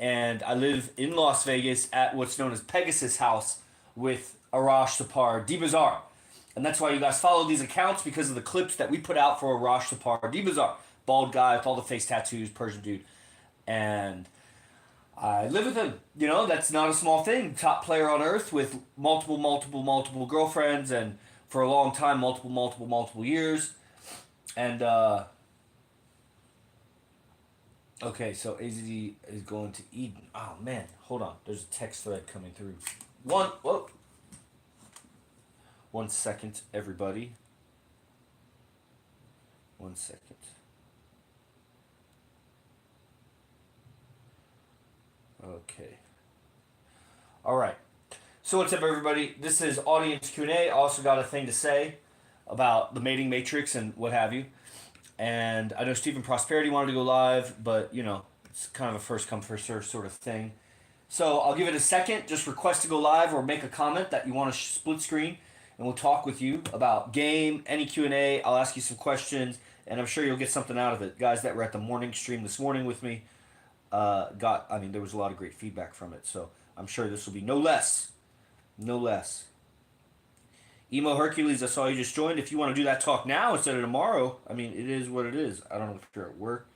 and I live in Las Vegas at what's known as Pegasus House with Arash Sapar D-Bazaar. And that's why you guys follow these accounts, because of the clips that we put out for Arash Sapar D-Bazaar. Bald guy with all the face tattoos, Persian dude. And I live with him. You know, that's not a small thing. Top player on earth with multiple girlfriends, and for a long time, multiple years. And, okay, so AZD is going to Eden. Oh, man. Hold on. There's a text thread coming through. Whoa. 1 second, everybody. 1 second. Okay. All right. So what's up, everybody? This is Audience Q&A. I also got a thing to say about the mating matrix and what have you. And I know Stephen Prosperity wanted to go live, but, you know, it's kind of a first come, first serve sort of thing. So I'll give it a second. Just request to go live or make a comment that you want to split screen, and we'll talk with you about game, any Q&A. I'll ask you some questions, and I'm sure you'll get something out of it. Guys that were at the morning stream this morning with me, there was a lot of great feedback from it, so I'm sure this will be no less. No less. Emo Hercules, I saw you just joined. If you want to do that talk now instead of tomorrow, I mean, it is what it is. I don't know if you're at work.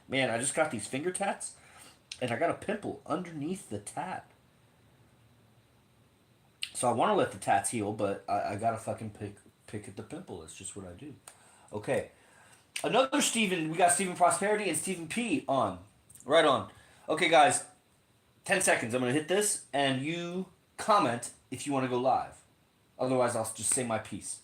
Man, I just got these finger tats, and I got a pimple underneath the tat. So I want to let the tats heal, but I gotta fucking pick at the pimple. It's just what I do. Okay. Another Steven, we got Stephen Prosperity and Stephen P on. Right on. Okay, guys, 10 seconds. I'm going to hit this, and you comment if you want to go live. Otherwise, I'll just say my piece.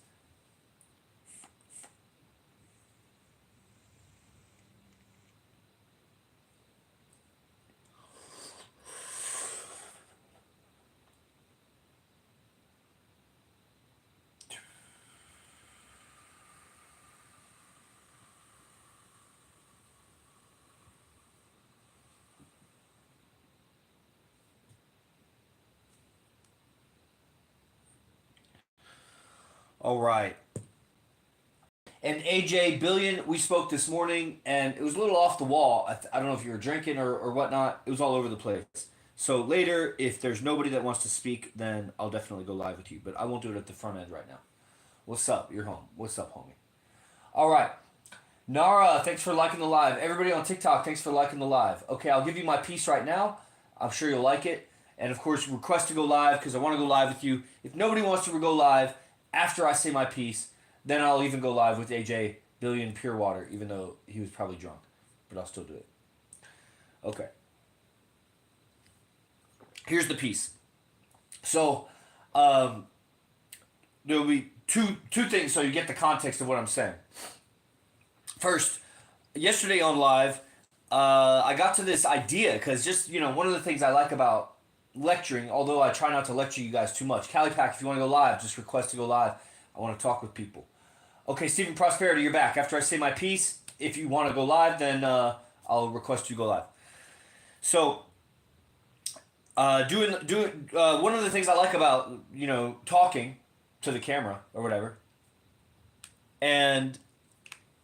All right. And AJ Billion, we spoke this morning, and it was a little off the wall. I don't know if you were drinking or whatnot. It was all over the place. So later, if there's nobody that wants to speak, then I'll definitely go live with you. But I won't do it at the front end right now. What's up? You're home. What's up, homie? All right. Nara, thanks for liking the live. Everybody on TikTok, thanks for liking the live. Okay, I'll give you my piece right now. I'm sure you'll like it. And of course, request to go live, because I want to go live with you. If nobody wants to go live after I say my piece, then I'll even go live with AJ Billion Pure Water, even though he was probably drunk. But I'll still do it. Okay. Here's the piece. So, there'll be two things so you get the context of what I'm saying. First, yesterday on live, I got to this idea, because just, one of the things I like about lecturing, although I try not to lecture you guys too much. Cali Pack, if you want to go live, just request to go live. I want to talk with people. Okay, Stephen Prosperity, you're back. After I say my piece, if you want to go live, then I'll request you go live. So, doing one of the things I like about, talking to the camera or whatever, and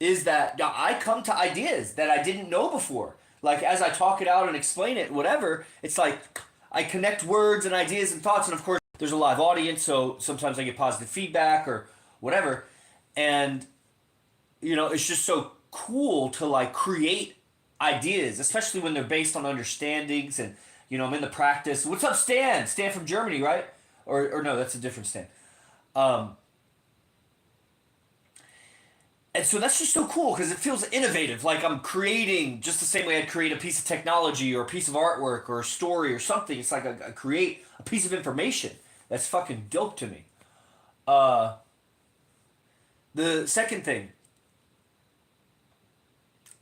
is that I come to ideas that I didn't know before. Like, as I talk it out and explain it, whatever, it's like I connect words and ideas and thoughts, and of course, there's a live audience, so sometimes I get positive feedback or whatever. And, it's just so cool to, like, create ideas, especially when they're based on understandings and, I'm in the practice. What's up, Stan? Stan from Germany, right? Or no, that's a different Stan. And so that's just so cool, because it feels innovative. Like I'm creating just the same way I'd create a piece of technology or a piece of artwork or a story or something. It's like I create a piece of information. That's fucking dope to me. The second thing.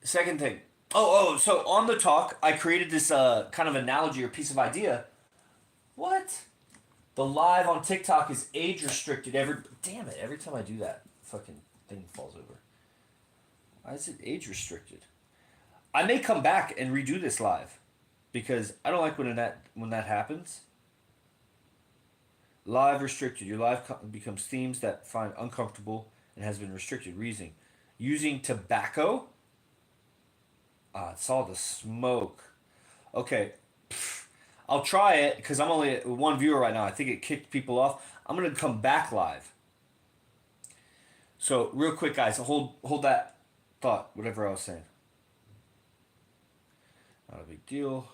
So on the talk, I created this kind of analogy or piece of idea. What? The live on TikTok is age restricted. Damn it! Every time I do that, fucking thing falls over. Why is it age restricted? I may come back and redo this live, because I don't like when that happens. Live restricted. Your live becomes themes that find uncomfortable and has been restricted. Reasoning. Using tobacco? Ah, it's all the smoke. Okay. I'll try it because I'm only at one viewer right now. I think it kicked people off. I'm gonna come back live. So real quick, guys, hold that thought. Whatever I was saying. Not a big deal.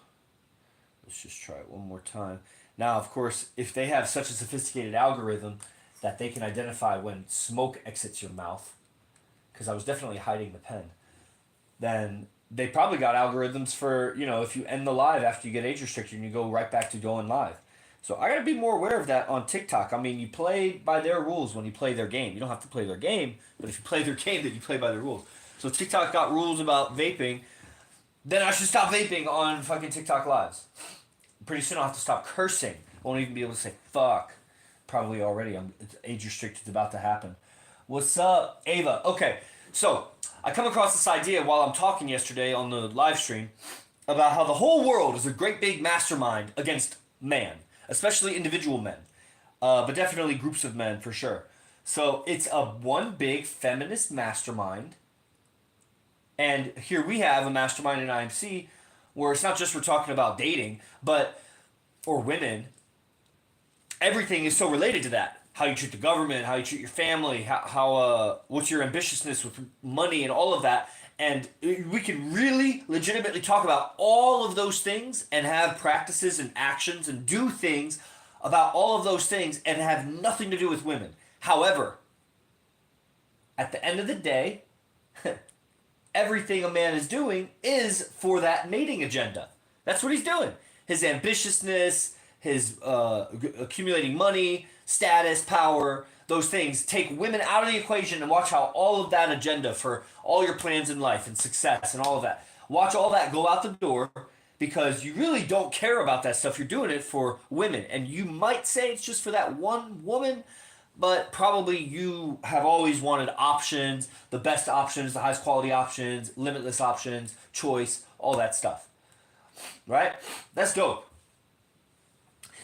Let's just try it one more time. Now, of course, if they have such a sophisticated algorithm that they can identify when smoke exits your mouth, because I was definitely hiding the pen, then they probably got algorithms for, if you end the live after you get age restricted and you go right back to going live. So I got to be more aware of that on TikTok. I mean, you play by their rules when you play their game. You don't have to play their game, but if you play their game, then you play by their rules. So TikTok got rules about vaping, then I should stop vaping on fucking TikTok lives. Pretty soon I'll have to stop cursing. I won't even be able to say fuck. Probably already. It's age restricted. It's about to happen. What's up, Ava? Okay, so I come across this idea while I'm talking yesterday on the live stream about how the whole world is a great big mastermind against man, especially individual men, but definitely groups of men for sure. So it's a one big feminist mastermind. And here we have a mastermind in IMC where it's not just we're talking about dating, or women. Everything is so related to that. How you treat the government, how you treat your family, how what's your ambitiousness with money and all of that. And we can really legitimately talk about all of those things and have practices and actions and do things about all of those things and have nothing to do with women. However, at the end of the day, everything a man is doing is for that mating agenda. That's what he's doing. His ambitiousness, his accumulating money, status, power, those things take women out of the equation and watch how all of that agenda for all your plans in life and success and all of that. Watch all that go out the door because you really don't care about that stuff. You're doing it for women. And you might say it's just for that one woman, but probably you have always wanted options, the best options, the highest quality options, limitless options, choice, all that stuff. Right? That's dope.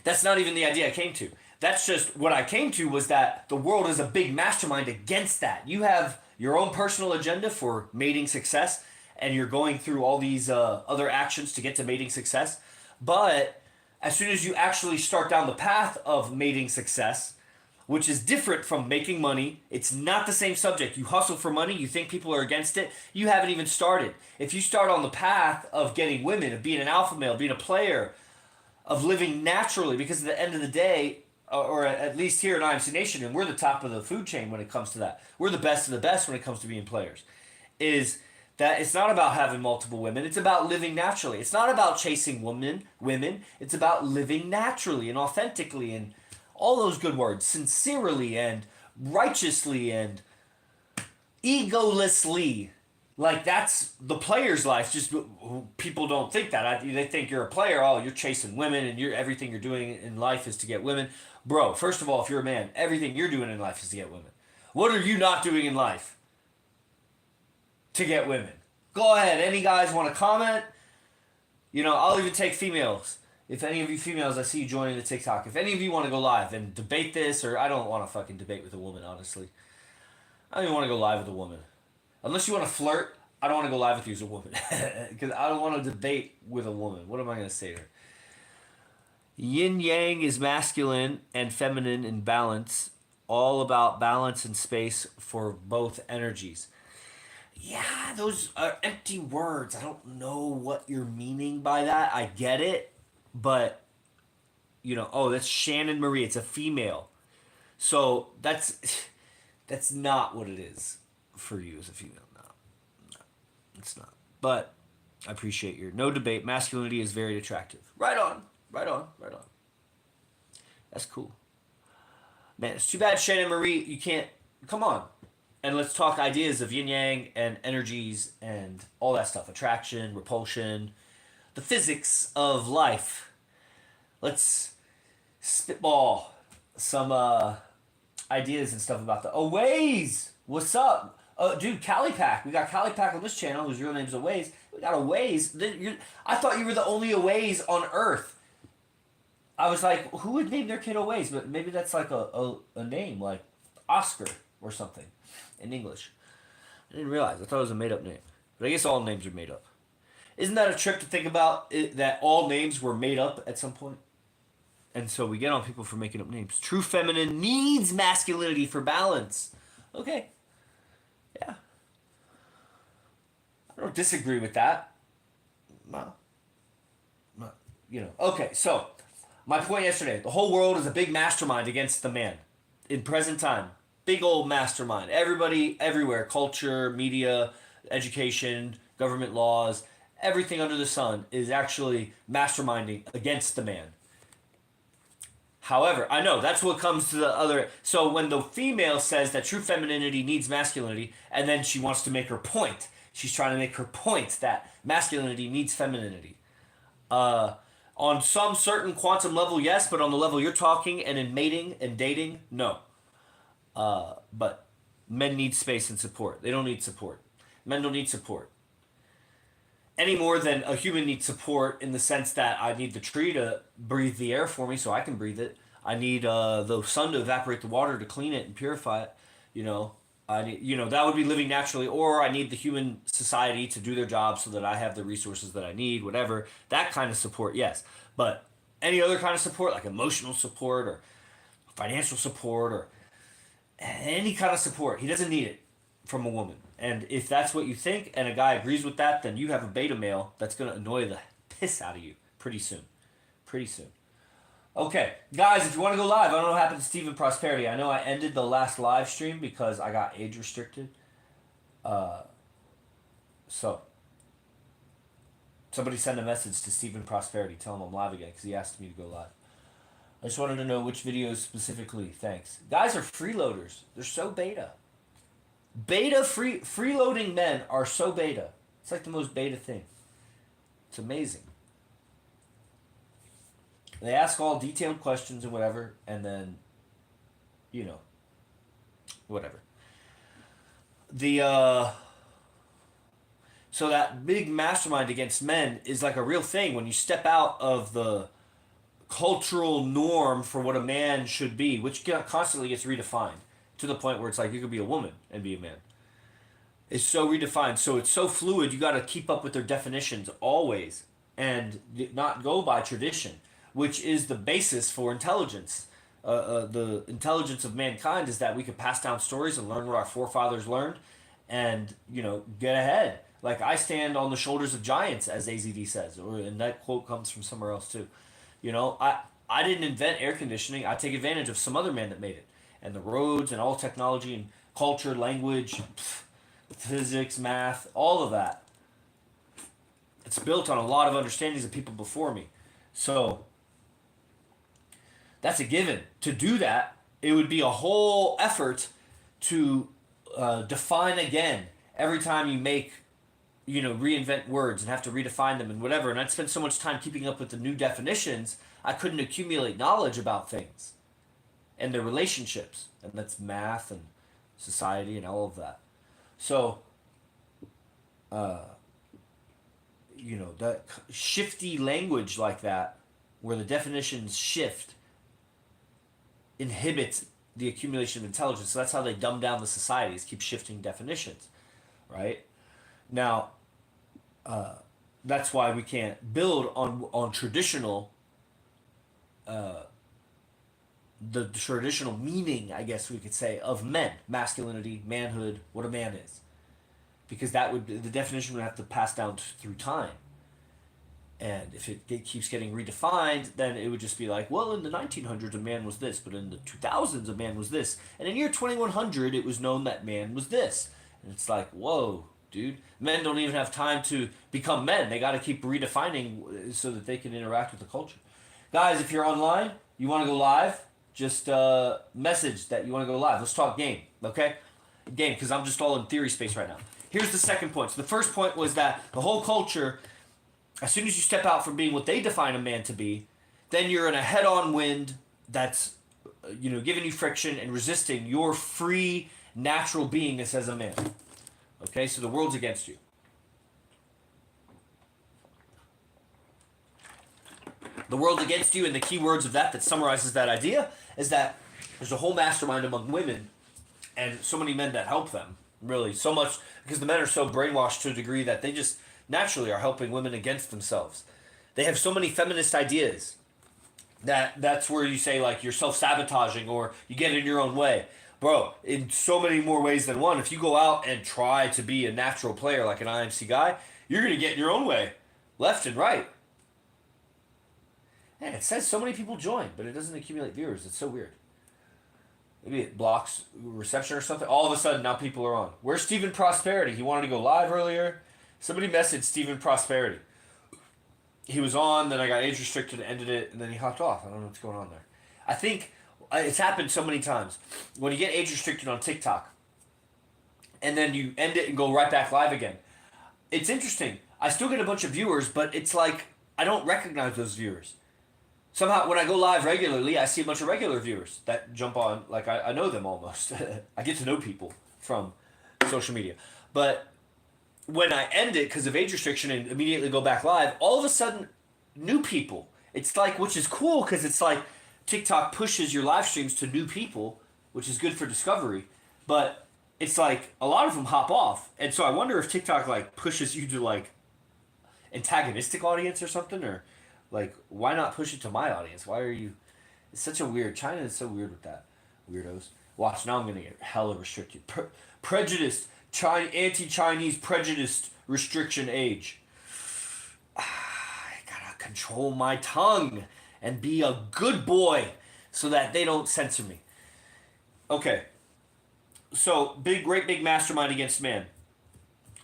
That's not even the idea I came to. That's just what I came to was that the world is a big mastermind against that. You have your own personal agenda for mating success, and you're going through all these other actions to get to mating success. But as soon as you actually start down the path of mating success, which is different from making money. It's not the same subject. You hustle for money, you think people are against it, you haven't even started. If you start on the path of getting women, of being an alpha male, being a player, of living naturally, because at the end of the day, or at least here in IMC Nation, and we're the top of the food chain when it comes to that. We're the best of the best when it comes to being players. Is that it's not about having multiple women, it's about living naturally. It's not about chasing women, it's about living naturally and authentically and all those good words, sincerely and righteously and egolessly. Like that's the player's life. Just people don't think that. They think you're a player. Oh, you're chasing women, and everything you're doing in life is to get women. Bro, first of all, if you're a man, everything you're doing in life is to get women. What are you not doing in life to get women? Go ahead. Any guys want to comment? I'll even take females. If any of you females I see you joining the TikTok, if any of you want to go live and debate this, or I don't want to fucking debate with a woman, honestly. I don't even want to go live with a woman. Unless you want to flirt, I don't want to go live with you as a woman. Because I don't want to debate with a woman. What am I going to say to her? Yin yang is masculine and feminine in balance. All about balance and space for both energies. Yeah, those are empty words. I don't know what you're meaning by that. I get it. But, that's Shannon Marie. It's a female. So that's not what it is for you as a female. No, it's not. But I appreciate your no debate. Masculinity is very attractive. Right on. That's cool. Man, it's too bad, Shannon Marie, you can't. Come on. And let's talk ideas of yin yang and energies and all that stuff. Attraction, repulsion, the physics of life. Let's spitball some ideas and stuff about the Aways. What's up? Dude, Calipack. We got Calipack on this channel, whose real name's Aways. We got Aways. I thought you were the only Aways on Earth. I was like, who would name their kid Aways? But maybe that's like a name, like Oscar or something in English. I didn't realize. I thought it was a made-up name. But I guess all names are made up. Isn't that a trip to think about that all names were made up at some point? And so we get on people for making up names. True feminine needs masculinity for balance. Okay. Yeah. I don't disagree with that. No. No. Okay, so my point yesterday, the whole world is a big mastermind against the man. In present time. Big old mastermind. Everybody, everywhere, culture, media, education, government laws, everything under the sun is actually masterminding against the man. However, I know that's what comes to the other. So when the female says that true femininity needs masculinity, and then she wants to make her point, she's trying to make her point that masculinity needs femininity. On some certain quantum level, yes, but on the level you're talking and in mating and dating, no. But men need space and support. They don't need support. Men don't need support. Any more than a human needs support in the sense that I need the tree to breathe the air for me so I can breathe it. I need the sun to evaporate the water to clean it and purify it. I need, that would be living naturally. Or I need the human society to do their job so that I have the resources that I need, whatever. That kind of support, yes. But any other kind of support, like emotional support or financial support or any kind of support, he doesn't need it from a woman. And if that's what you think and a guy agrees with that, then you have a beta male that's going to annoy the piss out of you pretty soon. Pretty soon. Okay, guys, if you want to go live, I don't know what happened to Stephen Prosperity. I know I ended the last live stream because I got age restricted. So, somebody send a message to Stephen Prosperity. Tell him I'm live again because he asked me to go live. I just wanted to know which videos specifically. Thanks. Guys are freeloaders. They're so beta. Freeloading men are so beta. It's like the most beta thing. It's amazing. They ask all detailed questions and whatever, and then, whatever. So that big mastermind against men is like a real thing when you step out of the cultural norm for what a man should be, which constantly gets redefined to the point where it's like you could be a woman and be a man. It's so redefined, so it's so fluid. You got to keep up with their definitions always, and not go by tradition, which is the basis for intelligence. The intelligence of mankind is that we could pass down stories and learn what our forefathers learned, and get ahead. Like I stand on the shoulders of giants, as AZD says, and that quote comes from somewhere else too. I didn't invent air conditioning. I take advantage of some other man that made it. And the roads and all technology and culture, language, physics, math, all of that. It's built on a lot of understandings of people before me. So that's a given. To do that, it would be a whole effort to define again every time you make, reinvent words and have to redefine them and whatever. And I'd spend so much time keeping up with the new definitions, I couldn't accumulate knowledge about things and their relationships. And that's math and society and all of that. So, that shifty language like that, where the definitions shift, inhibits the accumulation of intelligence. So that's how they dumb down the societies, keep shifting definitions, right? Now, that's why we can't build on traditional, the traditional meaning, I guess we could say, of men, masculinity, manhood, what a man is, because the definition would have to pass down through time. And if it keeps getting redefined, then it would just be like, well, in the 1900s a man was this, but in the 2000s a man was this, and in year 2100 it was known that man was this. And it's like, whoa, dude, men don't even have time to become men. They got to keep redefining so that they can interact with the culture. Guys, if you're online, you want to go live, just message that you want to go live. Let's talk game, okay? Game, because I'm just all in theory space right now. Here's the second point. So the first point was that the whole culture, as soon as you step out from being what they define a man to be, then you're in a head-on wind that's, giving you friction and resisting your free, natural beingness as a man. Okay, so the world's against you. The world's against you, and the key words of that summarizes that idea is that there's a whole mastermind among women and so many men that help them, really, so much, because the men are so brainwashed to a degree that they just naturally are helping women against themselves. They have so many feminist ideas that's where you say like you're self-sabotaging or you get in your own way. Bro, in so many more ways than one, if you go out and try to be a natural player like an IMC guy, you're going to get in your own way, left and right. Man, it says so many people join, but it doesn't accumulate viewers. It's so weird. Maybe it blocks reception or something. All of a sudden, now people are on. Where's Stephen Prosperity? He wanted to go live earlier. Somebody messaged Stephen Prosperity. He was on, then I got age restricted, ended it, and then he hopped off. I don't know what's going on there. I think it's happened so many times. When you get age restricted on TikTok, and then you end it and go right back live again, it's interesting. I still get a bunch of viewers, but it's like I don't recognize those viewers. Somehow, when I go live regularly, I see a bunch of regular viewers that jump on. Like, I know them almost. I get to know people from social media. But when I end it because of age restriction and immediately go back live, all of a sudden, new people. It's like, which is cool because it's like TikTok pushes your live streams to new people, which is good for discovery. But it's like a lot of them hop off. And so I wonder if TikTok like pushes you to like antagonistic audience or something, or like, why not push it to my audience? Why are you... It's such a weird... China is so weird with that. Weirdos. Watch, now I'm going to get hella restricted. Prejudiced. Anti-Chinese prejudiced restriction age. I gotta control my tongue and be a good boy so that they don't censor me. Okay. So, great big mastermind against man.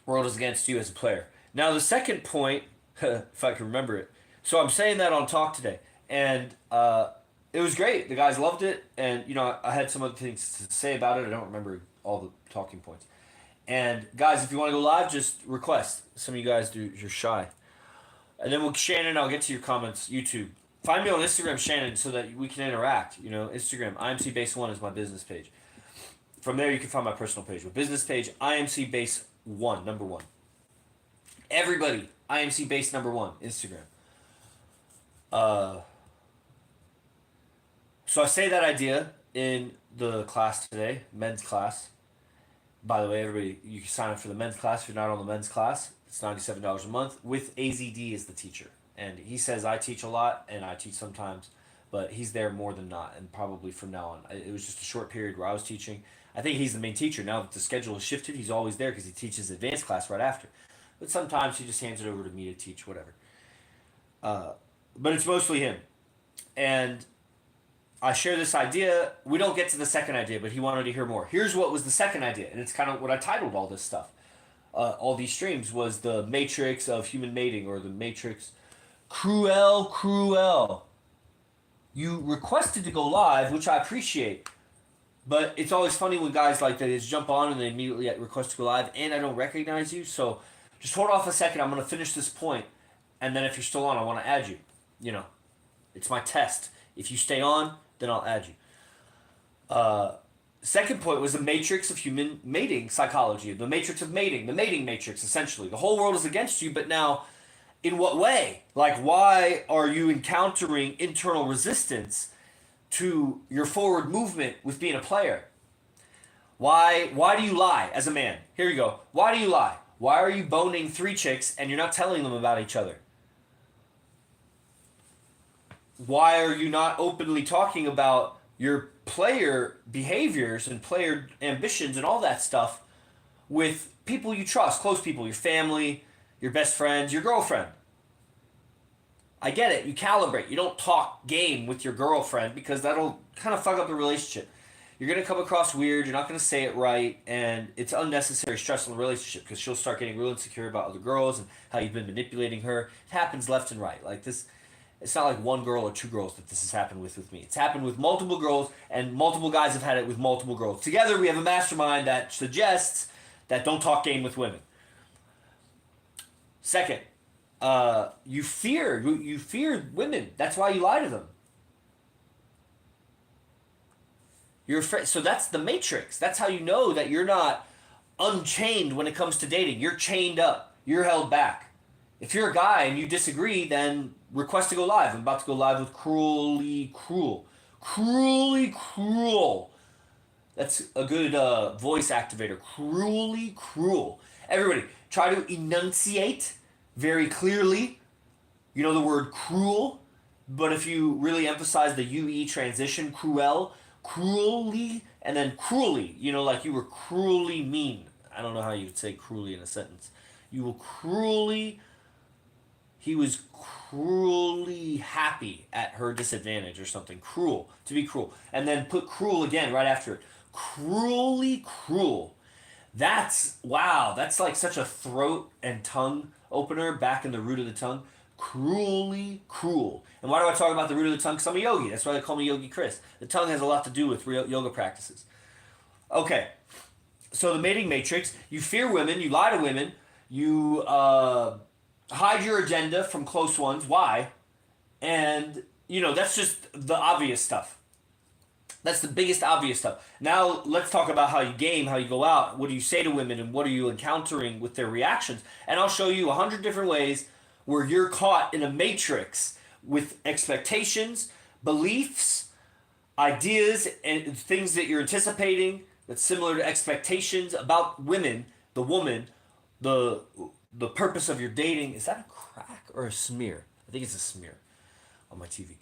World is against you as a player. Now, the second point, if I can remember it, so I'm saying that on Talk today, and it was great. The guys loved it, and you know I had some other things to say about it. I don't remember all the talking points. And guys, if you want to go live, just request. Some of you guys do. You're shy. And then with Shannon, I'll get to your comments. YouTube, find me on Instagram, Shannon, so that we can interact. You know, Instagram IMC Base 1 is my business page. From there, you can find my personal page. My business page, IMC Base 1, number 1. Everybody, IMC Base number 1, Instagram. So I say that idea in the class today, men's class. By the way, everybody, you can sign up for the men's class if you're not on the men's class. It's $97 a month with AZD as the teacher. And he says I teach a lot and I teach sometimes, but he's there more than not, and probably from now on. It was just a short period where I was teaching. I think he's the main teacher. Now that the schedule has shifted, he's always there because he teaches advanced class right after. But sometimes he just hands it over to me to teach, whatever. But it's mostly him. And I share this idea. We don't get to the second idea, but he wanted to hear more. Here's what was the second idea, and it's kind of what I titled all this stuff. All these streams was the matrix of human mating, or the matrix cruel. You requested to go live, which I appreciate, but it's always funny when guys like that just jump on and they immediately request to go live, and I don't recognize you. So just hold off a second. I'm going to finish this point, and then if you're still on, I want to add you. You know, it's my test. If you stay on, then I'll add you. Second point was the matrix of human mating psychology, the matrix of mating, the mating matrix, essentially. The whole world is against you, but now, in what way? Like, why are you encountering internal resistance to your forward movement with being a player? Why do you lie as a man? Here you go. Why do you lie? Why are you boning 3 chicks and you're not telling them about each other? Why are you not openly talking about your player behaviors and player ambitions and all that stuff with people you trust, close people, your family, your best friends, your girlfriend? I get it. You calibrate. You don't talk game with your girlfriend because that'll kind of fuck up the relationship. You're going to come across weird. You're not going to say it right. And it's unnecessary stress on the relationship because she'll start getting real insecure about other girls and how you've been manipulating her. It happens left and right. Like this. It's not like one girl or 2 girls that this has happened with me. It's happened with multiple girls, and multiple guys have had it with multiple girls. Together, we have a mastermind that suggests that don't talk game with women. Second, you fear women. That's why you lie to them. You're afraid. So that's the matrix. That's how you know that you're not unchained when it comes to dating. You're chained up. You're held back. If you're a guy and you disagree, then request to go live. I'm about to go live with Cruelly Cruel. Cruelly Cruel. That's a good voice activator. Cruelly Cruel. Everybody, try to enunciate very clearly. You know the word cruel, but if you really emphasize the UE transition, cruel, cruelly, and then cruelly, you know, like you were cruelly mean. I don't know how you would say cruelly in a sentence. You will cruelly, he was cruelly happy at her disadvantage or something. Cruel, to be cruel. And then put cruel again right after it. Cruelly cruel. That's, wow, that's like such a throat and tongue opener back in the root of the tongue. Cruelly cruel. And why do I talk about the root of the tongue? Because I'm a yogi. That's why they call me Yogi Chris. The tongue has a lot to do with real yoga practices. Okay, so the mating matrix, you fear women, you lie to women, you hide your agenda from close ones. Why? And, you know, that's just the obvious stuff. That's the biggest obvious stuff. Now let's talk about how you game, how you go out. What do you say to women, and what are you encountering with their reactions? And I'll show you 100 different ways where you're caught in a matrix with expectations, beliefs, ideas, and things that you're anticipating that's similar to expectations about women, the woman, the the purpose of your dating. Is that a crack or a smear? I think it's a smear on my TV.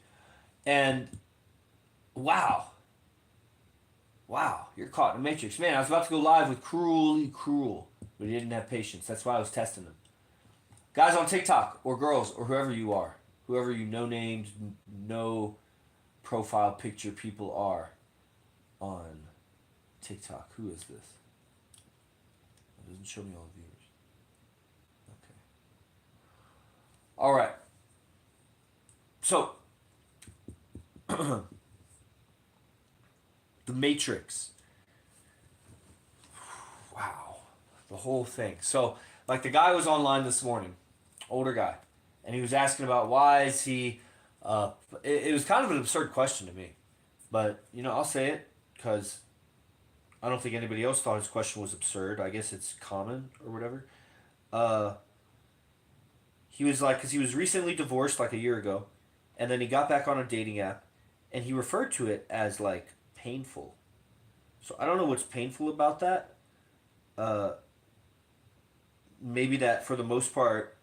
And wow, wow, you're caught in a matrix. Man, I was about to go live with Cruelly Cruel, but he didn't have patience. That's why I was testing him. Guys on TikTok, or girls, or whoever you are, whoever you no named, no profile picture people are on TikTok. Who is this? It doesn't show me all the viewers. Okay. All right. So, the Matrix. Wow. The whole thing. So, like the guy was online this morning, older guy, and he was asking about why is he. It was kind of an absurd question to me, but you know I'll say it because I don't think anybody else thought his question was absurd. I guess it's common or whatever. He was like, because he was recently divorced like a year ago, and then he got back on a dating app, and he referred to it as like painful. So I don't know what's painful about that. Maybe that for the most part,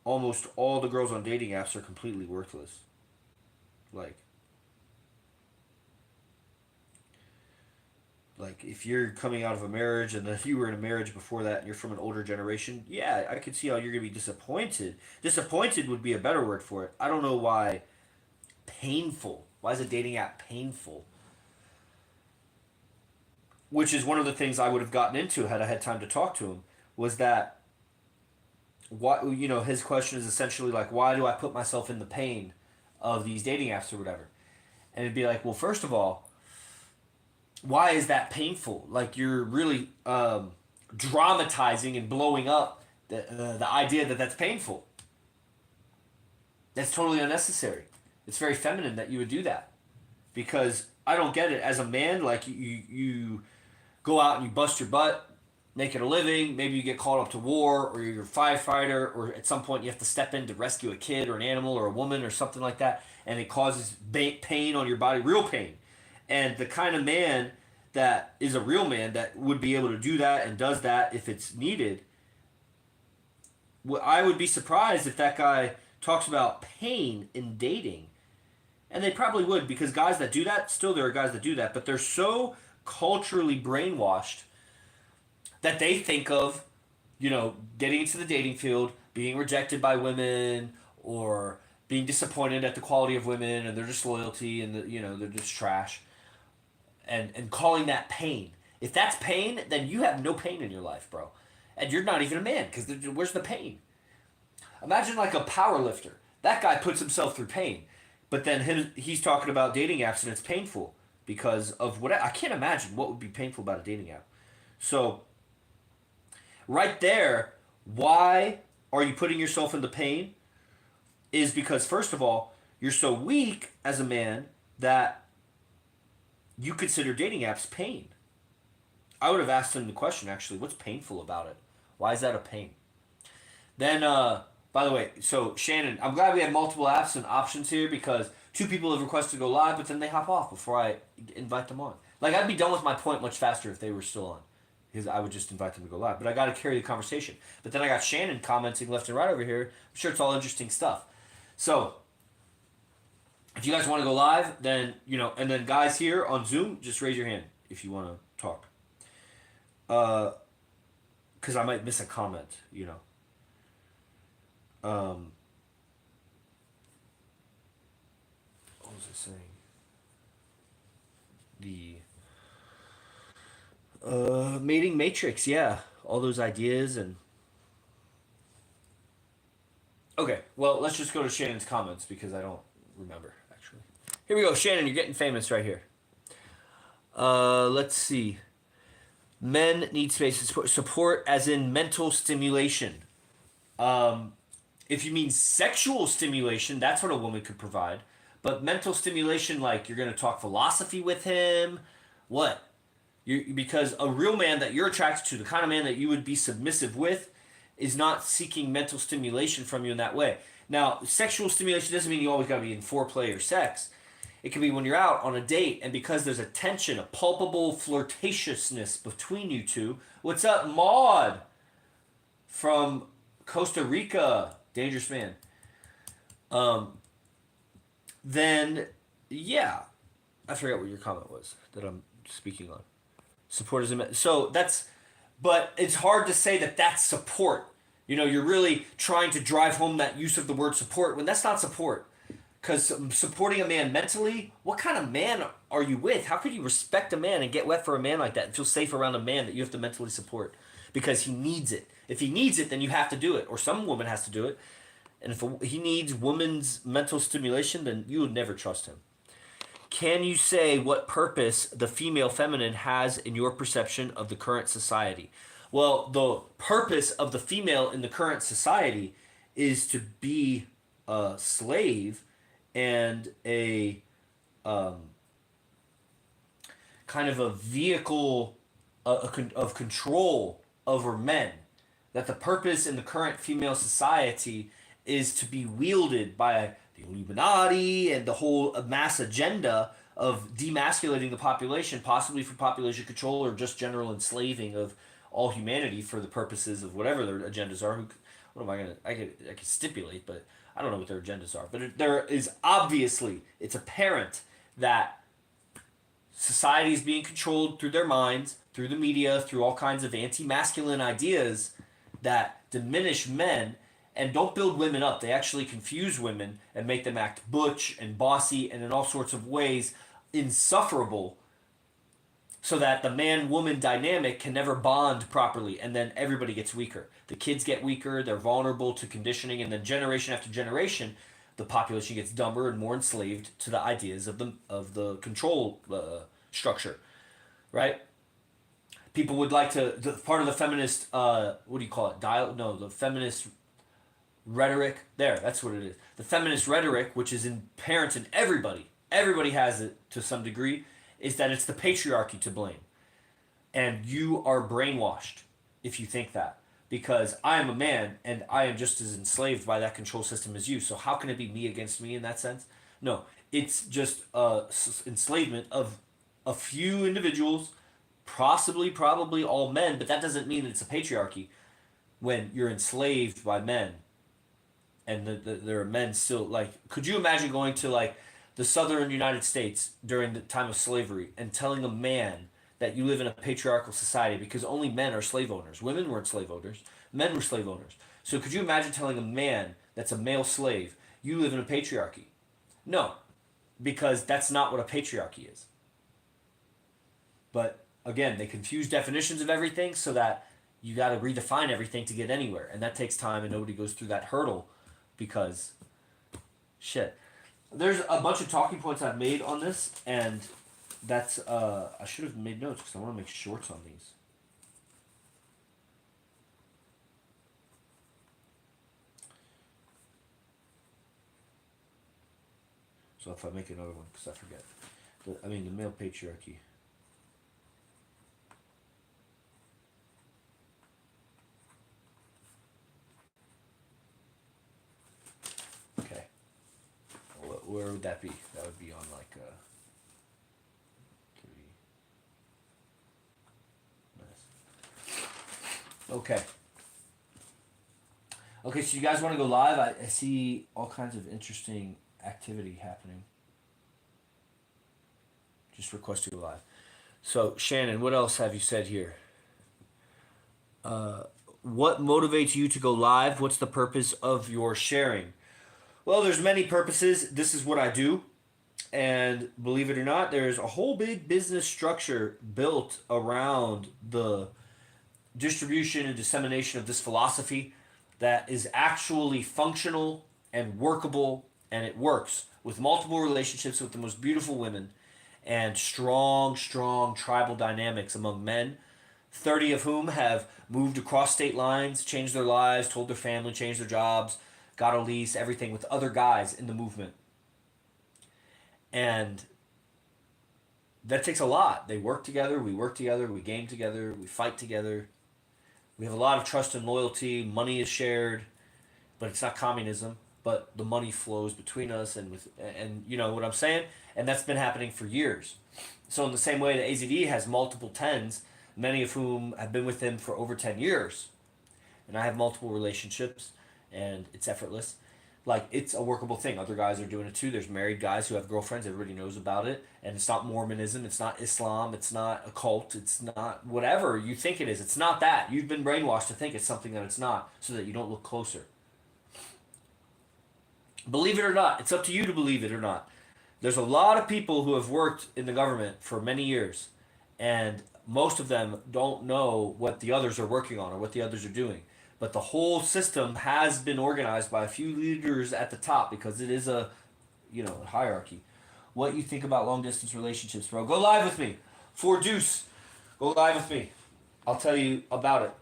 almost all the girls on dating apps are completely worthless. Like if you're coming out of a marriage and then you were in a marriage before that and you're from an older generation, yeah, I could see how you're gonna be disappointed. Disappointed would be a better word for it. I don't know why painful. Why is a dating app painful? Which is one of the things I would have gotten into had I had time to talk to him, was that what you know his question is essentially like, why do I put myself in the pain of these dating apps or whatever? And it'd be like, well, first of all, why is that painful? Like you're really dramatizing and blowing up the idea that that's painful. That's totally unnecessary. It's very feminine that you would do that, because I don't get it. As a man, like you go out and you bust your butt, making a living. Maybe you get called up to war, or you're a firefighter, or at some point you have to step in to rescue a kid or an animal or a woman or something like that, and it causes pain on your body, real pain. And the kind of man that is a real man that would be able to do that and does that if it's needed, I would be surprised if that guy talks about pain in dating. And they probably would, because guys that do that, still there are guys that do that, but they're so culturally brainwashed that they think of, you know, getting into the dating field, being rejected by women, or being disappointed at the quality of women and their disloyalty, and you know they're just trash, and calling that pain. If that's pain, then you have no pain in your life, bro, and you're not even a man, because where's the pain? Imagine like a power lifter. That guy puts himself through pain, but then he's talking about dating apps and it's painful because of what I can't imagine what would be painful about a dating app. So right there, why are you putting yourself in the pain? Is because, first of all, you're so weak as a man that you consider dating apps pain. I would have asked him the question, actually, what's painful about it? Why is that a pain? Then, by the way, so Shannon, I'm glad we have multiple apps and options here, because two people have requested to go live, but then they hop off before I invite them on. Like, I'd be done with my point much faster if they were still on. because I would just invite them to go live. But I got to carry the conversation. But then I got Shannon commenting left and right over here. I'm sure it's all interesting stuff. So if you guys want to go live, then, you know, and then guys here on Zoom, just raise your hand if you want to talk. Because I might miss a comment, you know. What was I saying? The mating matrix, yeah. All those ideas and... Okay, well, let's just go to Shannon's comments because I don't remember, actually. Here we go. Shannon, you're getting famous right here. Let's see. Men need space support as in mental stimulation. If you mean sexual stimulation, that's what a woman could provide. But mental stimulation, like you're going to talk philosophy with him, what? Because a real man that you're attracted to, the kind of man that you would be submissive with, is not seeking mental stimulation from you in that way. Now, sexual stimulation doesn't mean you always got to be in foreplay or sex. It can be when you're out on a date, and because there's a tension, a palpable flirtatiousness between you two. What's up, Maud? From Costa Rica. Dangerous man. Then, yeah. I forgot what your comment was that I'm speaking on. Support is a... So that's... But it's hard to say that that's support. You know, you're really trying to drive home that use of the word support when that's not support. Because supporting a man mentally, what kind of man are you with? How could you respect a man and get wet for a man like that and feel safe around a man that you have to mentally support? Because he needs it. If he needs it, then you have to do it. Or some woman has to do it. And if he needs woman's mental stimulation, then you would never trust him. Can you say what purpose the female feminine has in your perception of the current society? Well, the purpose of the female in the current society is to be a slave and a kind of a vehicle of control over men. That the purpose in the current female society is to be wielded by the Illuminati and the whole mass agenda of demasculating the population, possibly for population control or just general enslaving of all humanity for the purposes of whatever their agendas are. What am I gonna? I could stipulate, but I don't know what their agendas are. But there is obviously, it's apparent that society is being controlled through their minds, through the media, through all kinds of anti-masculine ideas that diminish men and don't build women up. They actually confuse women and make them act butch and bossy and in all sorts of ways insufferable, so that the man-woman dynamic can never bond properly, and then everybody gets weaker. The kids get weaker, they're vulnerable to conditioning, and then generation after generation, the population gets dumber and more enslaved to the ideas of the control structure, right? People would like to, part of the feminist, what do you call it? The feminist rhetoric. There, that's what it is. The feminist rhetoric, which is inherent in everybody has it to some degree, is that it's the patriarchy to blame. And you are brainwashed if you think that. Because I am a man and I am just as enslaved by that control system as you. So how can it be me against me in that sense? No, it's just enslavement of a few individuals, probably all men, but that doesn't mean it's a patriarchy when you're enslaved by men. And there are men still, like, could you imagine going to, like, the southern United States during the time of slavery and telling a man that you live in a patriarchal society because only men are slave owners. Women weren't slave owners. Men were slave owners. So could you imagine telling a man that's a male slave, you live in a patriarchy? No, because that's not what a patriarchy is. But again, they confuse definitions of everything so that you got to redefine everything to get anywhere. And that takes time and nobody goes through that hurdle because, shit. There's a bunch of talking points I've made on this, and that's, I should have made notes because I want to make shorts on these. So if I make another one, because I forget. The male patriarchy. Okay. Where would that be? That would be on like 3. Nice. Okay. Okay, so you guys want to go live? I see all kinds of interesting activity happening. Just request to go live. So, Shannon, what else have you said here? What motivates you to go live? What's the purpose of your sharing? Well, there's many purposes. This is what I do. And believe it or not, there's a whole big business structure built around the distribution and dissemination of this philosophy that is actually functional and workable, and it works with multiple relationships with the most beautiful women and strong tribal dynamics among men, 30 of whom have moved across state lines, changed their lives, told their family, changed their jobs, got a lease, everything with other guys in the movement. And that takes a lot. They work together, we game together, we fight together. We have a lot of trust and loyalty. Money is shared, but it's not communism. But the money flows between us, and you know what I'm saying. And that's been happening for years. So in the same way that AZD has multiple tens, many of whom have been with him for over 10 years, and I have multiple relationships, and it's effortless. Like, it's a workable thing. Other guys are doing it too. There's married guys who have girlfriends. Everybody knows about it. And it's not Mormonism. It's not Islam. It's not a cult. It's not whatever you think it is. It's not that. You've been brainwashed to think it's something that it's not, so that you don't look closer. Believe it or not. It's up to you to believe it or not. There's a lot of people who have worked in the government for many years, and most of them don't know what the others are working on or what the others are doing. But the whole system has been organized by a few leaders at the top, because it is a, hierarchy. What you think about long distance relationships, bro? Go live with me. For Deuce, go live with me. I'll tell you about it,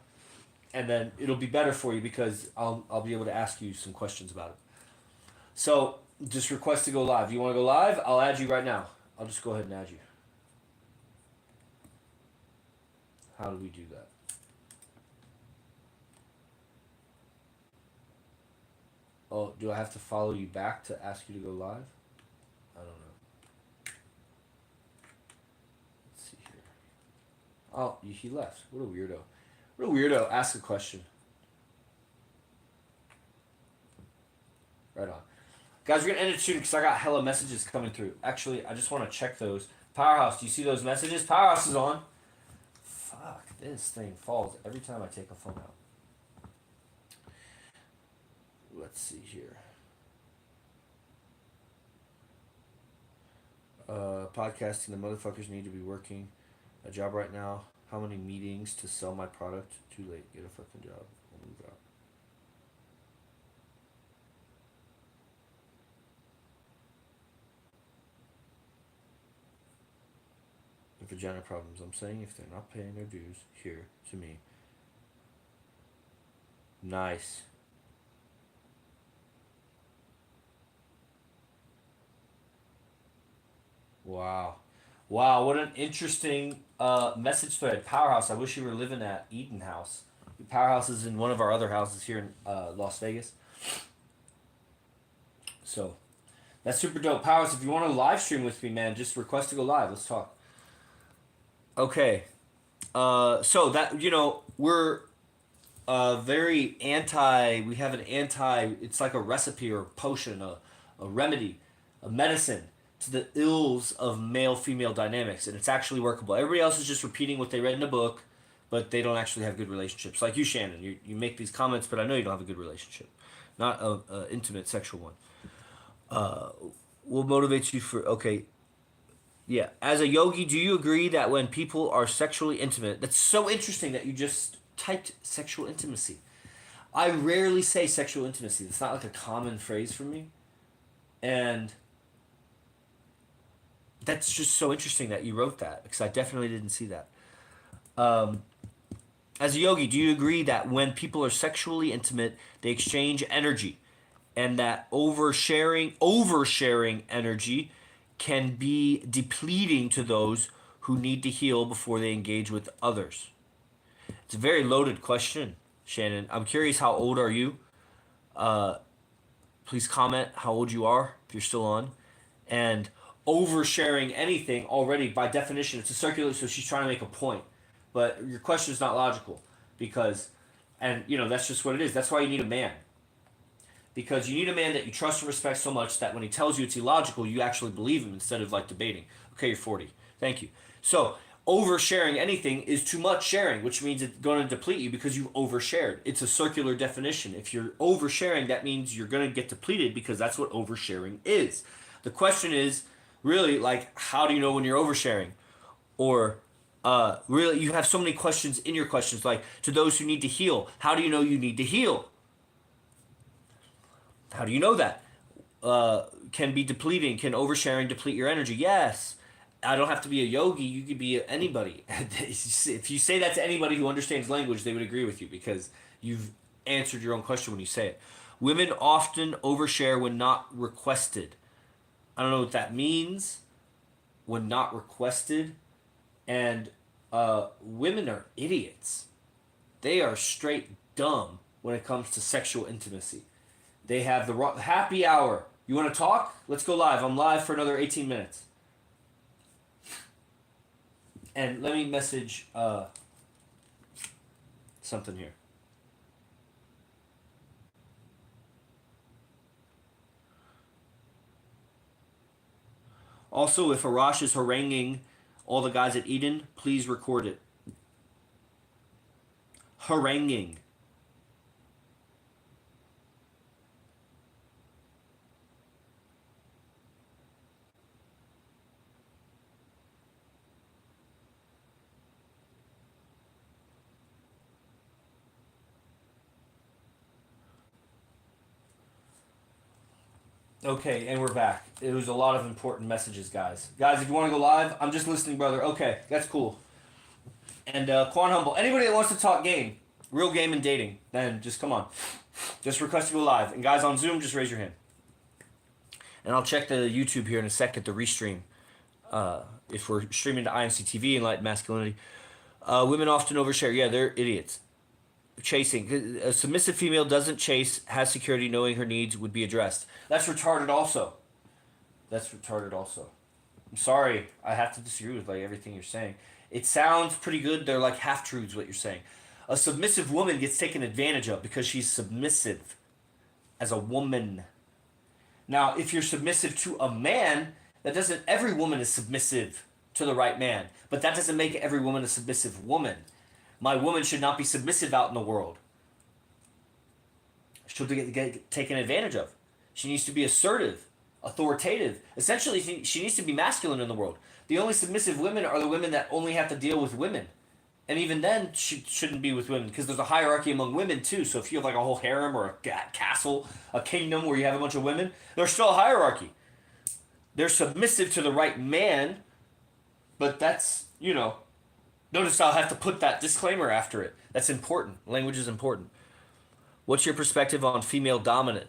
and then it'll be better for you because I'll be able to ask you some questions about it. So just request to go live. You want to go live? I'll add you right now. I'll just go ahead and add you. How do we do that? Oh, do I have to follow you back to ask you to go live? I don't know. Let's see here. Oh, he left. What a weirdo. What a weirdo. Ask a question. Right on. Guys, we're going to end it soon because I got hella messages coming through. Actually, I just want to check those. Powerhouse, do you see those messages? Powerhouse is on. Fuck, this thing falls every time I take a phone out. Let's see here. Podcasting, the motherfuckers need to be working a job right now. How many meetings to sell my product? Too late. Get a fucking job. I'll move out. The vagina problems. I'm saying if they're not paying their dues here to me. Nice. Wow. Wow, what an interesting message thread. Powerhouse, I wish you were living at Eden House. Powerhouse is in one of our other houses here in Las Vegas. So, that's super dope. Powerhouse, if you want to live stream with me, man, just request to go live. Let's talk. Okay. So, that, we're very anti, we have an anti, it's like a recipe or a potion, a remedy, a medicine to the ills of male-female dynamics, and it's actually workable. Everybody else is just repeating what they read in a book, but they don't actually have good relationships. Like you, Shannon, you make these comments, but I know you don't have a good relationship, not a intimate sexual one. What motivates you for? Okay, yeah. As a yogi, do you agree that when people are sexually intimate, that's so interesting that you just typed sexual intimacy. I rarely say sexual intimacy. It's not like a common phrase for me, and that's just so interesting that you wrote that, because I definitely didn't see that. As a yogi, do you agree that when people are sexually intimate, they exchange energy, and that oversharing energy can be depleting to those who need to heal before they engage with others? It's a very loaded question, Shannon. I'm curious, how old are you? Please comment how old you are if you're still on. And oversharing anything already, by definition, it's a circular, so she's trying to make a point. But your question is not logical, because And, that's just what it is. That's why you need a man. Because you need a man that you trust and respect so much that when he tells you it's illogical, you actually believe him instead of like debating. Okay, you're 40. Thank you. So, oversharing anything is too much sharing, which means it's going to deplete you because you've overshared. It's a circular definition. If you're oversharing, that means you're going to get depleted because that's what oversharing is. The question is really like, how do you know when you're oversharing? Or really, you have so many questions in your questions, like to those who need to heal. How do you know you need to heal? How do you know that? Can be depleting. Can oversharing deplete your energy? Yes. I don't have to be a yogi. You could be anybody. If you say that to anybody who understands language, they would agree with you because you've answered your own question when you say it. Women often overshare when not requested. I don't know what that means. When not requested. And women are idiots. They are straight dumb when it comes to sexual intimacy. They have the wrong happy hour. You want to talk? Let's go live. I'm live for another 18 minutes. And let me message something here. Also, if Arash is haranguing all the guys at Eden, please record it. Haranguing. Okay, and we're back. It was a lot of important messages, guys. Guys, if you want to go live, I'm just listening, brother. Okay, that's cool. And Quan Humble, anybody that wants to talk game, real game and dating, then just come on. Just request to go live. And guys on Zoom, just raise your hand. And I'll check the YouTube here in a second to restream. If we're streaming to IMC TV, Enlightened Masculinity. Women often overshare. Yeah, they're idiots. Chasing. A submissive female doesn't chase, has security, knowing her needs would be addressed. That's retarded also. That's retarded also. I'm sorry, I have to disagree with like everything you're saying. It sounds pretty good. They're like half-truths what you're saying. A submissive woman gets taken advantage of because she's submissive as a woman. Now, if you're submissive to a man, that doesn't, every woman is submissive to the right man, but that doesn't make every woman a submissive woman. My woman should not be submissive out in the world. She'll get taken advantage of. She needs to be assertive, authoritative. Essentially, she needs to be masculine in the world. The only submissive women are the women that only have to deal with women. And even then, she shouldn't be with women because there's a hierarchy among women too. So if you have like a whole harem or a castle, a kingdom where you have a bunch of women, there's still a hierarchy. They're submissive to the right man, but that's, notice I'll have to put that disclaimer after it. That's important. Language is important. What's your perspective on female dominant?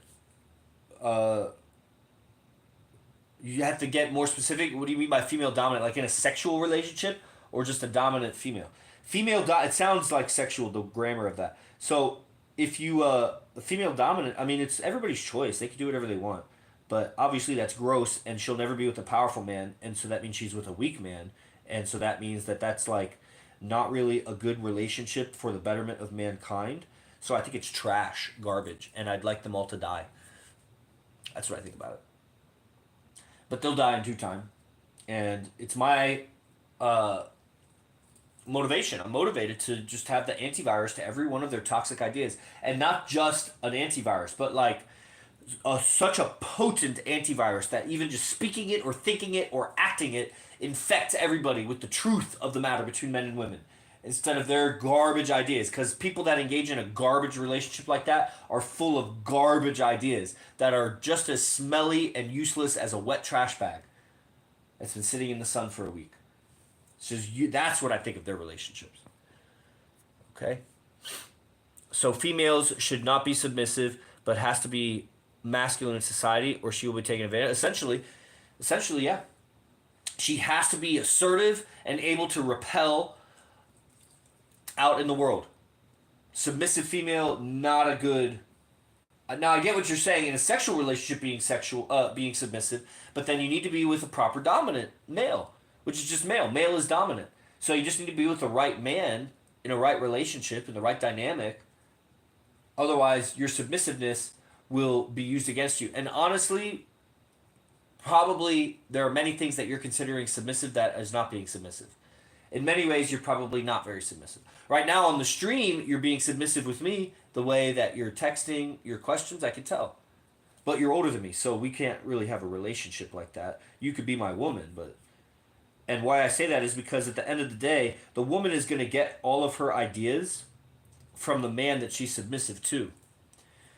You have to get more specific. What do you mean by female dominant? Like in a sexual relationship or just a dominant female? It sounds like sexual, the grammar of that. So if you, female dominant, I mean, it's everybody's choice. They can do whatever they want. But obviously that's gross and she'll never be with a powerful man. And so that means she's with a weak man. And so that means that that's like not really a good relationship for the betterment of mankind. So I think it's trash, garbage, and I'd like them all to die. That's what I think about it. But they'll die in due time. And it's my motivation. I'm motivated to just have the antivirus to every one of their toxic ideas. And not just an antivirus, but like such a potent antivirus that even just speaking it or thinking it or acting it infects everybody with the truth of the matter between men and women instead of their garbage ideas. Because people that engage in a garbage relationship like that are full of garbage ideas that are just as smelly and useless as a wet trash bag that's been sitting in the sun for a week. It's just that's what I think of their relationships. Okay? So females should not be submissive, but has to be masculine in society or she will be taken advantage. Essentially, yeah. She has to be assertive and able to repel out in the world. Submissive female, not a good. Now I get what you're saying in a sexual relationship, being submissive, but then you need to be with a proper dominant male, which is just male. Male is dominant, so you just need to be with the right man in a right relationship in the right dynamic Otherwise, your submissiveness will be used against you. And honestly, probably there are many things that you're considering submissive that is not being submissive. In many ways, you're probably not very submissive. Right now on the stream, you're being submissive with me. The way that you're texting your questions, I can tell. But you're older than me, so we can't really have a relationship like that. You could be my woman, but. And why I say that is because at the end of the day, the woman is going to get all of her ideas from the man that she's submissive to.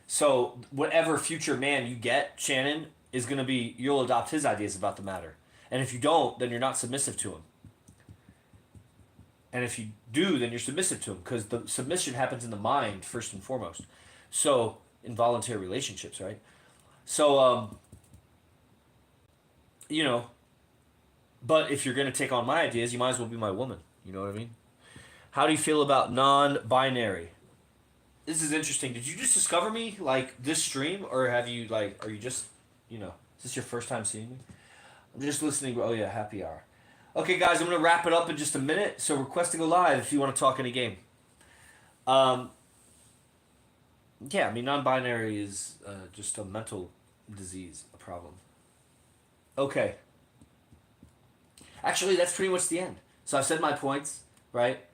So whatever future man you get, Shannon, is going to be, you'll adopt his ideas about the matter. And if you don't, then you're not submissive to him. And if you do, then you're submissive to him, because the submission happens in the mind first and foremost. So involuntary relationships, right? So, you know, but if you're going to take on my ideas, you might as well be my woman. You know what I mean? How do you feel about non-binary? This is interesting. Did you just discover me, like, this stream? Or have you, like, are you just, you know, is this your first time seeing me? I'm just listening. Oh, yeah, happy hour. Okay, guys, I'm going to wrap it up in just a minute. So request to go live if you want to talk in a game. Yeah, I mean, non-binary is just a mental disease, a problem. Okay. Actually, that's pretty much the end. So I've said my points, right?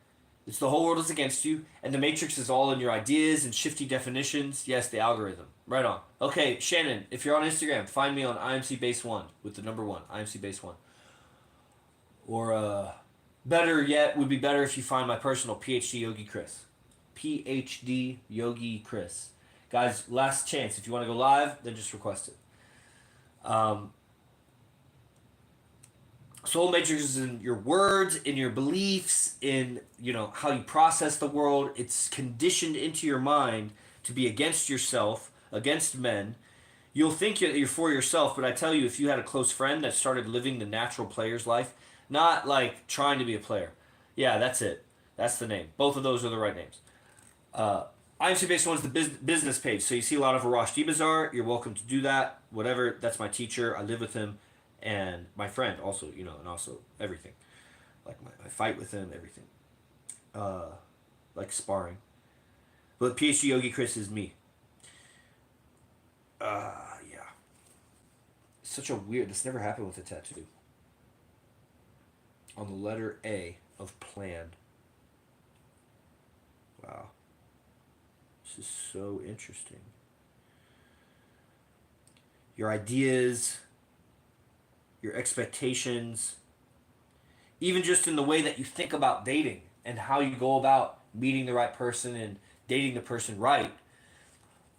It's the whole world is against you, and the matrix is all in your ideas and shifty definitions. Yes, the algorithm. Right on. Okay, Shannon, if you're on Instagram, find me on IMC Base 1 with the number 1, IMC Base 1. Or better yet, would be better if you find my personal PhD Yogi Chris. PhD Yogi Chris. Guys, last chance. If you want to go live, then just request it. Soul matrix is in your words, in your beliefs, in, you know, how you process the world. It's conditioned into your mind to be against yourself, against men. You'll think you're for yourself, but I tell you, if you had a close friend that started living the natural player's life, not like trying to be a player. Yeah, that's it. That's the name. Both of those are the right names. IMC Base 1 is the business page. So you see a lot of Arash Dibazar. You're welcome to do that. Whatever. That's my teacher. I live with him. And my friend also, you know, and also everything. Like I fight with him, everything. Like sparring. But PhD Yogi Chris is me. Yeah. Such a weird, this never happened with a tattoo. On the letter A of planned. Wow. This is so interesting. Your ideas, your expectations, even just in the way that you think about dating and how you go about meeting the right person and dating the person right.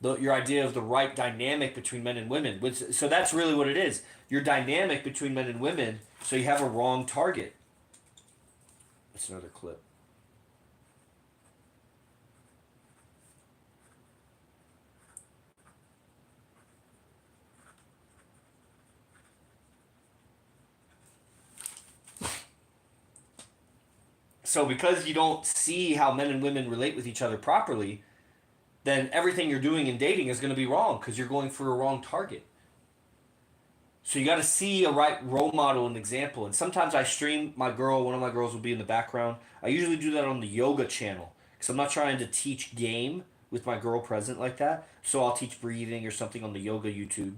Your idea of the right dynamic between men and women. So that's really what it is. Your dynamic between men and women, so you have a wrong target. That's another clip. So because you don't see how men and women relate with each other properly, then everything you're doing in dating is going to be wrong because you're going for a wrong target. So you got to see a right role model and example. And sometimes I stream my girl, one of my girls will be in the background. I usually do that on the yoga channel because I'm not trying to teach game with my girl present like that. So I'll teach breathing or something on the yoga YouTube,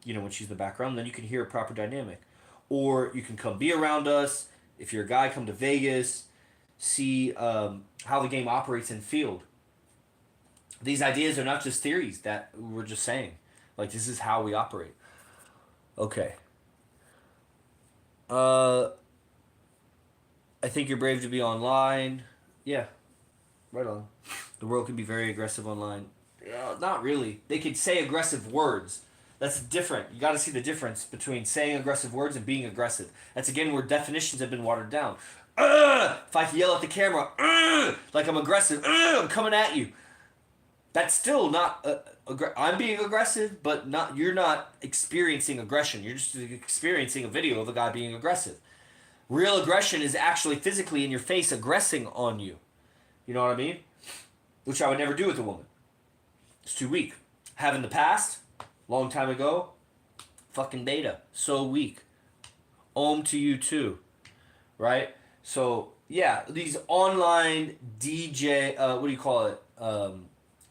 you know, when she's in the background. Then you can hear a proper dynamic. Or you can come be around us. If you're a guy, come to Vegas, see how the game operates in field. These ideas are not just theories that we're just saying. Like, this is how we operate. Okay. I think you're brave to be online. Yeah, right on. The world can be very aggressive online. Not really. They could say aggressive words. That's different. You got to see the difference between saying aggressive words and being aggressive. That's, again, where definitions have been watered down. If I yell at the camera, like I'm aggressive, I'm coming at you. That's still not... I'm being aggressive, but not. You're not experiencing aggression. You're just experiencing a video of a guy being aggressive. Real aggression is actually physically in your face aggressing on you. You know what I mean? Which I would never do with a woman. It's too weak. Have in the past, long time ago, fucking beta. So weak. Om to you too. Right? So, yeah, these online DJ, what do you call it?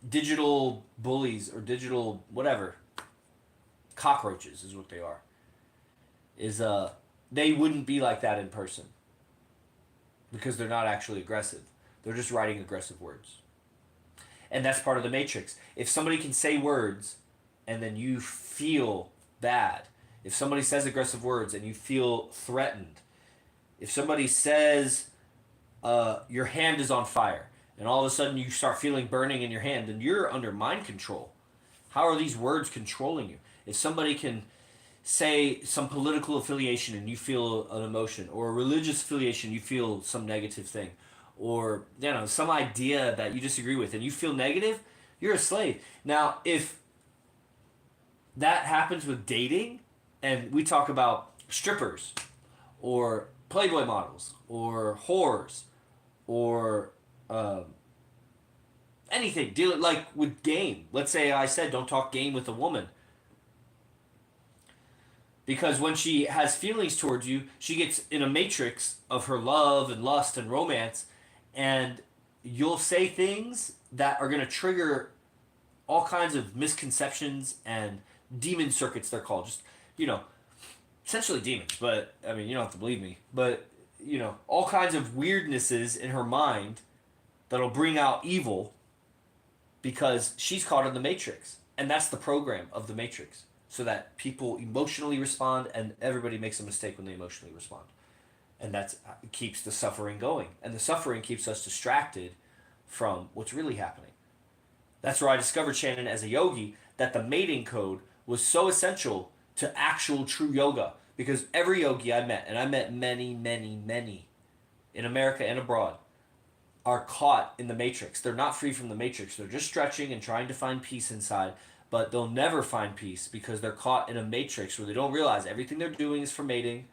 digital bullies or digital whatever cockroaches is what they are. Is they wouldn't be like that in person because they're not actually aggressive. They're just writing aggressive words. And that's part of the matrix. If somebody can say words and then you feel bad, if somebody says aggressive words and you feel threatened, if somebody says your hand is on fire and all of a sudden you start feeling burning in your hand, then you're under mind control. How are these words controlling you? If somebody can say some political affiliation and you feel an emotion, or a religious affiliation, you feel some negative thing, or some idea that you disagree with and you feel negative, you're a slave. Now, if that happens with dating, and we talk about strippers or Playboy models or whores or anything, deal like with game. Let's say I said don't talk game with a woman. Because when she has feelings towards you, she gets in a matrix of her love and lust and romance, and you'll say things that are going to trigger all kinds of misconceptions and demon circuits, they're called. Just, essentially demons, but, I mean, you don't have to believe me. But, all kinds of weirdnesses in her mind that'll bring out evil because she's caught in the matrix. And that's the program of the matrix. So that people emotionally respond, and everybody makes a mistake when they emotionally respond. And that keeps the suffering going. And the suffering keeps us distracted from what's really happening. That's where I discovered, Shannon, as a yogi, that the mating code was so essential to actual true yoga. Because every yogi I met, and I met many, many, many in America and abroad, are caught in the matrix. They're not free from the matrix. They're just stretching and trying to find peace inside. But they'll never find peace because they're caught in a matrix where they don't realize everything they're doing is for mating,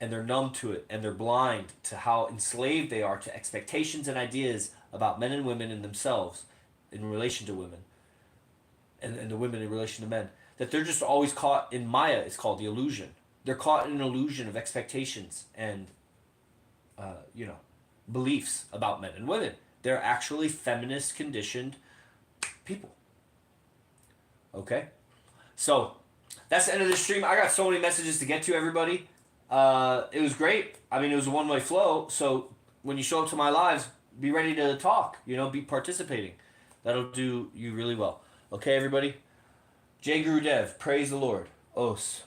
and they're numb to it, and they're blind to how enslaved they are to expectations and ideas about men and women and themselves in relation to women, and the women in relation to men. That they're just always caught in Maya. It's called the illusion. They're caught in an illusion of expectations and, beliefs about men and women. They're actually feminist conditioned people. Okay? So, that's the end of the stream. I got so many messages to get to, everybody. It was great. I mean, it was a one-way flow. So, when you show up to my lives, be ready to talk. Be participating. That'll do you really well. Okay, everybody? Jay Guru Dev, praise the Lord. Os.